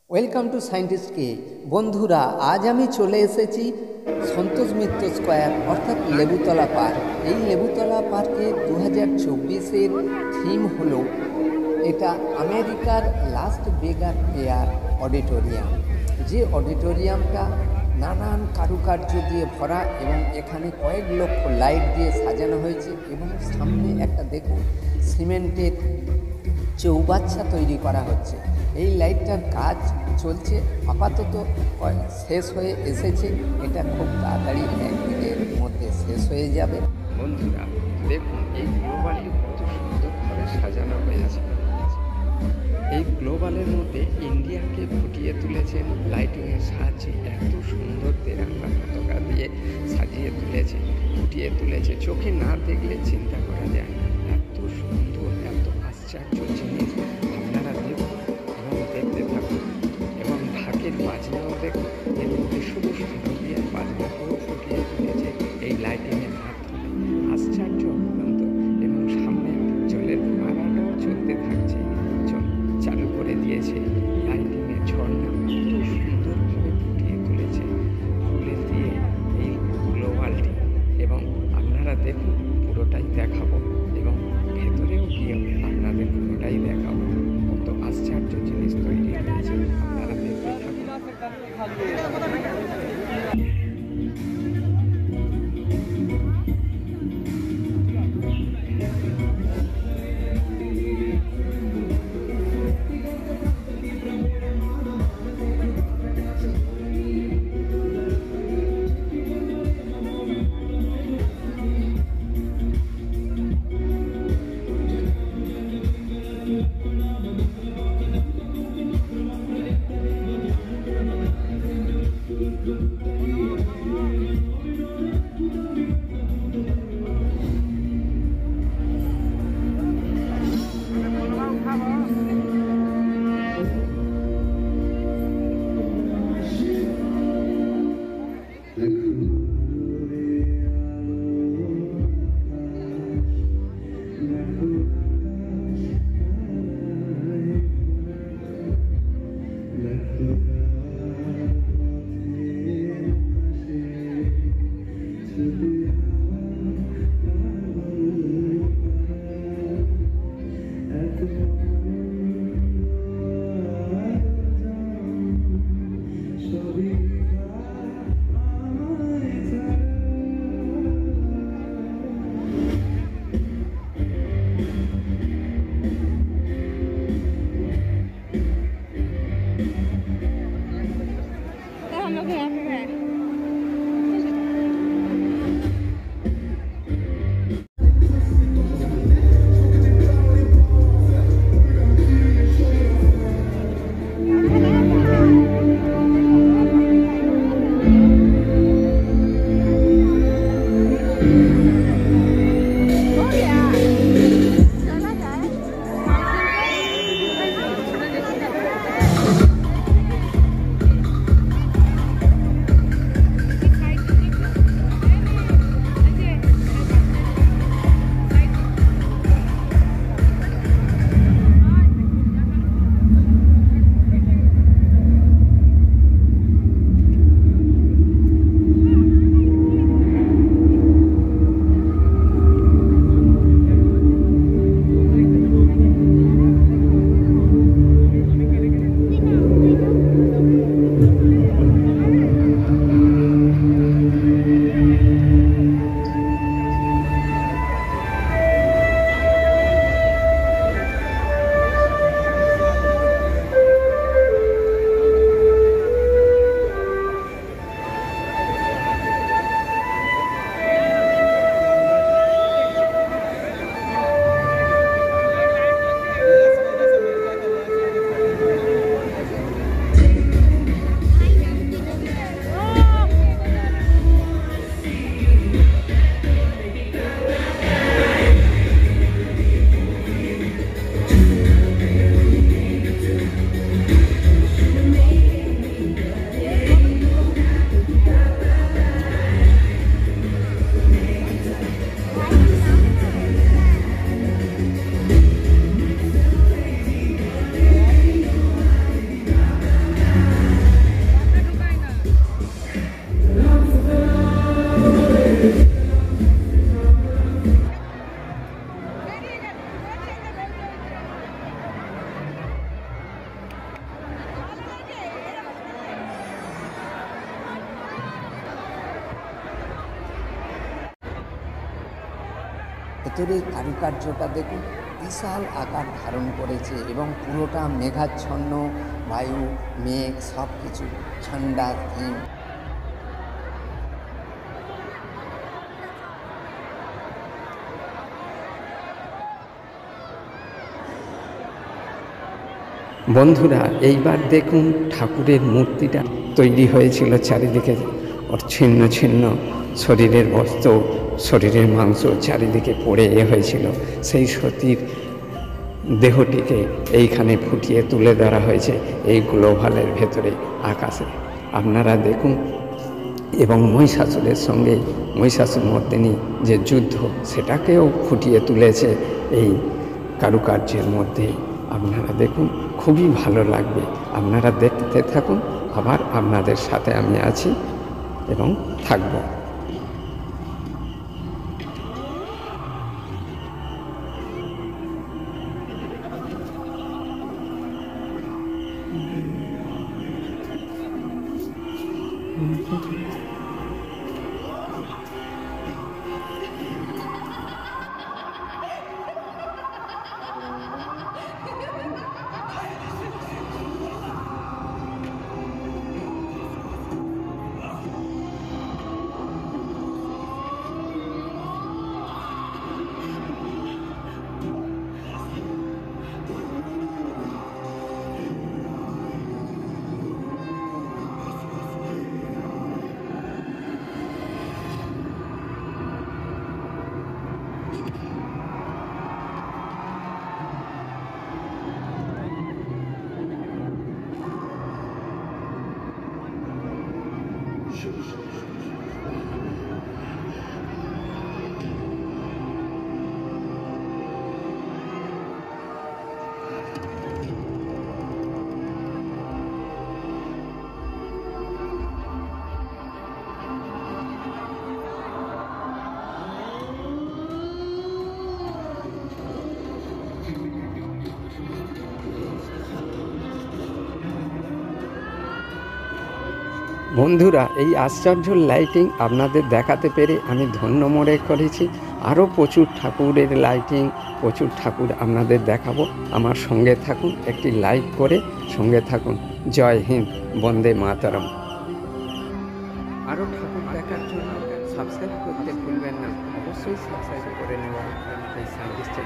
Welcome to scientist কে। বন্ধুরা, আজ আমি চলে এসেছি সন্তোষ মিত্র স্কোয়ার অর্থাৎ লেবুতলা পার্ক। এই লেবুতলা পার্কে 2024-এর থিম হলো এটা আমেরিকার লাস্ট বেগার পেয়ার অডিটোরিয়াম। যে অডিটোরিয়ামটা নানান কারুকার্য দিয়ে ভরা এবং এখানে কয়েক লক্ষ লাইট দিয়ে সাজানো হয়েছে এবং সামনে একটা দেখুন সিমেন্টের চৌবাচ্চা তৈরি করা হচ্ছে। এই লাইটটার কাজ চলছে, আপাতত শেষ হয়ে এসেছে। এটা খুব তাড়াতাড়ি একদিনের মধ্যে শেষ হয়ে যাবে। বন্ধুরা দেখুন এই গ্লোবালটি কত সুন্দরভাবে সাজানো হয়েছে। এই গ্লোবালের মধ্যে ইন্ডিয়াকে ফুটিয়ে তুলেছেন লাইটিংয়ের সাহায্যে। এত সুন্দর তেরঙ্গা পতাকা দিয়ে সাজিয়ে তুলেছে, ফুটিয়ে তুলেছে, চোখে না দেখলে চিন্তা করা যায় না। এত সুন্দর, এত আশ্চর্য জিনিস আপনারা দেখুন এবং দেখতে থাকুন। এবং ঢাকের বাজনাও দেখুন, এর মধ্যে শুধু শারদীয়ার বাজনাকেও ফুটিয়ে তুলেছে এই লাইটিংয়ের মাধ্যমে। আশ্চর্য অত্যন্ত। এবং সামনে জলের ফোয়ারাটাও চলতে থাকছে, চালু করে দিয়েছে। লাইটিংয়ের ঝর্ণা কত সুন্দরভাবে ফুটিয়ে তুলেছে ফুলের দিয়ে এই গ্লোবালটি। এবং আপনারা দেখুন, পুরোটাই দেখাবো এবং ভেতরেও গিয়ে আপনাদের পুরোটাই দেখাবো। কত আশ্চর্য জিনিস তৈরি হয়েছে, আপনারা দেখতে থাকুন। ভেতরের কারুকার্যটা দেখুন, বিশাল আকার ধারণ করেছে এবং পুরোটা মেঘাচ্ছন্ন, বায়ু, মেঘ সব কিছু ঠান্ডা থিম। বন্ধুরা এইবার দেখুন ঠাকুরের মূর্তিটা তৈরি হয়েছিল চারিদিকে ওর ছিন্ন ছিন্ন শরীরের বস্ত্র, শরীরের মাংস চারিদিকে পড়ে হয়েছিল। সেই সতীর দেহটিকে এইখানে ফুটিয়ে তুলে ধরা হয়েছে এই গ্লোবালের ভেতরে আকাশে। আপনারা দেখুন, এবং মহিষাসুরের সঙ্গে মহিষাসুরমর্দিনী যে যুদ্ধ, সেটাকেও ফুটিয়ে তুলেছে এই কারুকার্যের মধ্যে। আপনারা দেখুন, খুবই ভালো লাগবে। আপনারা দেখতে থাকুন, আবার আপনাদের সাথে আমি আছি এবং থাকব। বন্ধুরা, এই আশ্চর্য লাইটিং আপনাদের দেখাতে পেরে আমি ধন্য মনে করেছি। আরও প্রচুর ঠাকুরের লাইটিং, প্রচুর ঠাকুর আপনাদের দেখাবো। আমার সঙ্গে থাকুন, একটি লাইক করে সঙ্গে থাকুন। জয় হিন্দ, বন্দে মাতরম। আরও ঠাকুর দেখার জন্য সাবস্ক্রাইব করতে ভুলবেন না। অবশ্যই সাবস্ক্রাইব করে নেওয়া এই সায়েন্টিস্টের